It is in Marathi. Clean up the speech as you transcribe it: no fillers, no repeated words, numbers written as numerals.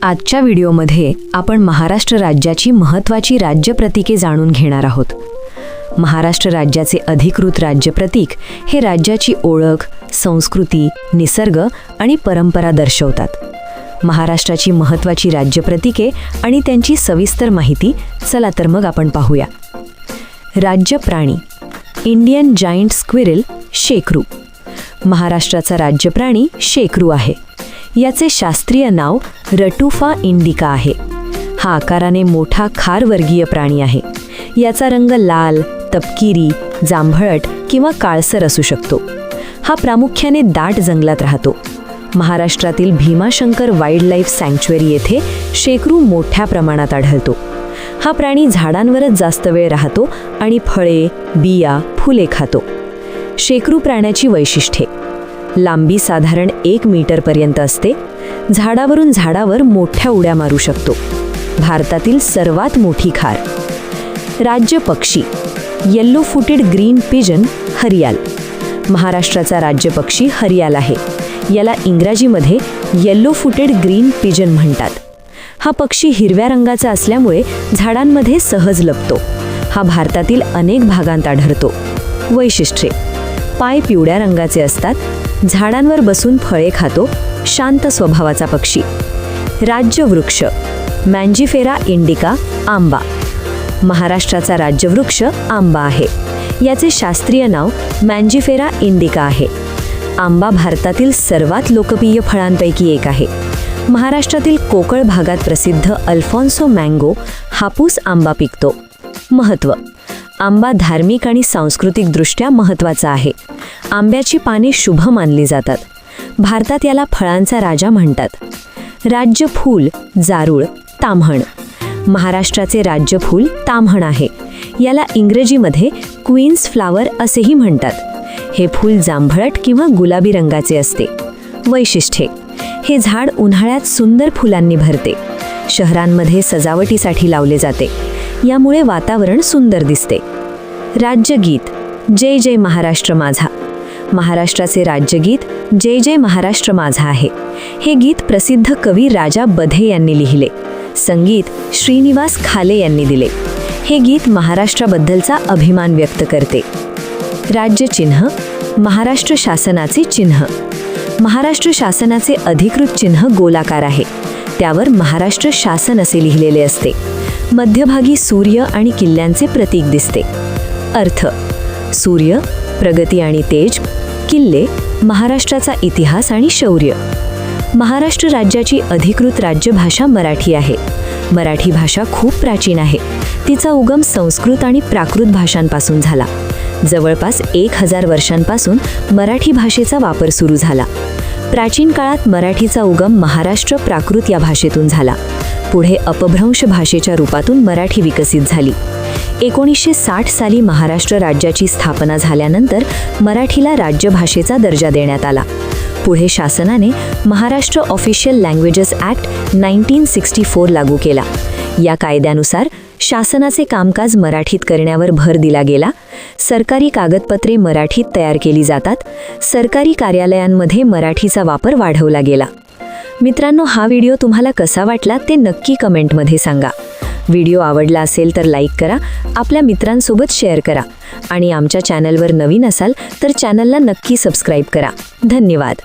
आजच्या व्हिडिओमध्ये आपण महाराष्ट्र राज्याची महत्त्वाची राज्य प्रतीके जाणून घेणार आहोत. महाराष्ट्र राज्याचे अधिकृत राज्य प्रतीक हे राज्याची ओळख, संस्कृती, निसर्ग आणि परंपरा दर्शवतात. महाराष्ट्राची महत्त्वाची राज्य प्रतीके आणि त्यांची सविस्तर माहिती चला तर मग आपण पाहूया. राज्य प्राणी इंडियन जायंट स्क्विरल शेकरू. महाराष्ट्राचा राज्य प्राणी शेकरू आहे. याचे शास्त्रीय नाव रटुफा इंडिका आहे. हा आकाराने मोठा खारवर्गीय प्राणी आहे. याचा रंग लाल, तपकिरी, जांभळट किंवा काळसर असू शकतो. हा प्रामुख्याने दाट जंगलात राहतो. महाराष्ट्रातील भीमाशंकर वाईल्डलाईफ सँक्च्युअरी येथे शेकरू मोठ्या प्रमाणात आढळतो. हा प्राणी झाडांवरच जास्त वेळ राहतो आणि फळे, बिया, फुले खातो. शेकरू प्राण्याची वैशिष्ट्ये: लांबी साधारण 1 मीटरपर्यंत असते. झाडावरून झाडावर मोठ्या उड्या मारू शकतो. भारतातील सर्वात मोठी खार. राज्य पक्षी येल्लो फुटेड ग्रीन पिजन हरियाल. महाराष्ट्राचा राज्य पक्षी हरियाल आहे. याला इंग्रजीमध्ये येल्लो फुटेड ग्रीन पिजन म्हणतात. हा पक्षी हिरव्या रंगाचा असल्यामुळे झाडांमध्ये सहज लपतो. हा भारतातील अनेक भागांत आढळतो. वैशिष्ट्ये: पाय पिवळ्या रंगाचे असतात. झाडांवर बसून फळे खातो. शांत स्वभावाचा पक्षी. राज्य वृक्ष मँजिफेरा इंडिका आंबा. महाराष्ट्राचा राज्य वृक्ष आंबा आहे. याचे शास्त्रीय नाव मँजिफेरा इंडिका आहे. आंबा भारतातील सर्वात लोकप्रिय फळांपैकी एक आहे. महाराष्ट्रातील कोकण भागात प्रसिद्ध अल्फॉन्सो मँगो हापूस आंबा पिकतो. महत्त्व: आंबा धार्मिक आणि सांस्कृतिकदृष्ट्या महत्त्वाचा आहे. आंब्याची पाने शुभ मानली जातात. भारतात याला फळांचा राजा म्हणतात. राज्य फूल जारूळ ताम्हण. महाराष्ट्राचे राज्य फूल ताम्हण आहे. याला इंग्रजीमध्ये क्वीन्स फ्लावर असेही म्हणतात. हे फूल जांभळट किंवा गुलाबी रंगाचे असते. वैशिष्ट्ये: हे झाड उन्हाळ्यात सुंदर फुलांनी भरते. शहरांमध्ये सजावटीसाठी लावले जाते. यामुळे वातावरण सुंदर दिसते. राज्यगीत जय जय महाराष्ट्र माझा. महाराष्ट्राचे राज्यगीत जय जय महाराष्ट्र माझा आहे. हे गीत प्रसिद्ध कवी राजा बधे यांनी लिहिले. संगीत श्रीनिवास खाले यांनी दिले. हे गीत महाराष्ट्राबद्दलचा अभिमान व्यक्त करते. राज्यचिन्ह महाराष्ट्र शासनाचे चिन्ह. महाराष्ट्र शासनाचे अधिकृत चिन्ह गोलाकार आहे. त्यावर महाराष्ट्र शासन असे लिहिलेले असते. मध्यभागी सूर्य आणि किल्ल्यांचे प्रतीक दिसते. अर्थ: सूर्य प्रगती आणि तेज. किल्ले महाराष्ट्राचा इतिहास आणि शौर्य. महाराष्ट्र राज्याची अधिकृत राज्यभाषा मराठी आहे. मराठी भाषा खूप प्राचीन आहे. तिचा उगम संस्कृत आणि प्राकृत भाषांपासून झाला. जवळपास 1000 वर्षांपासून मराठी भाषेचा वापर सुरू झाला. प्राचीन काळात मराठीचा उगम महाराष्ट्र प्राकृत या भाषेतून झाला. पुढे अपभ्रंश भाषेच्या रूपातून मराठी विकसित झाली. 1960 साली महाराष्ट्र राज्याची स्थापना झाल्यानंतर मराठीला राज्यभाषेचा दर्जा देण्यात आला. पुढे शासनाने महाराष्ट्र ऑफिशियल लँग्वेजेस ॲक्ट 1964 लागू केला. या कायद्यानुसार शासनाचे कामकाज मराठीत करण्यावर भर दिला गेला. सरकारी कागदपत्रे मराठीत तयार केली जातात. सरकारी कार्यालयांमध्ये मराठीचा वापर वाढवला गेला. मित्रांनो, हा व्हिडिओ तुम्हाला कसा वाटला ते नक्की कमेंटमध्ये सांगा. व्हिडिओ आवडला असेल तर लाईक करा, आपल्या मित्रांसोबत शेअर करा आणि आमच्या चॅनलवर नवीन असाल तर चॅनलला नक्की सबस्क्राईब करा. धन्यवाद.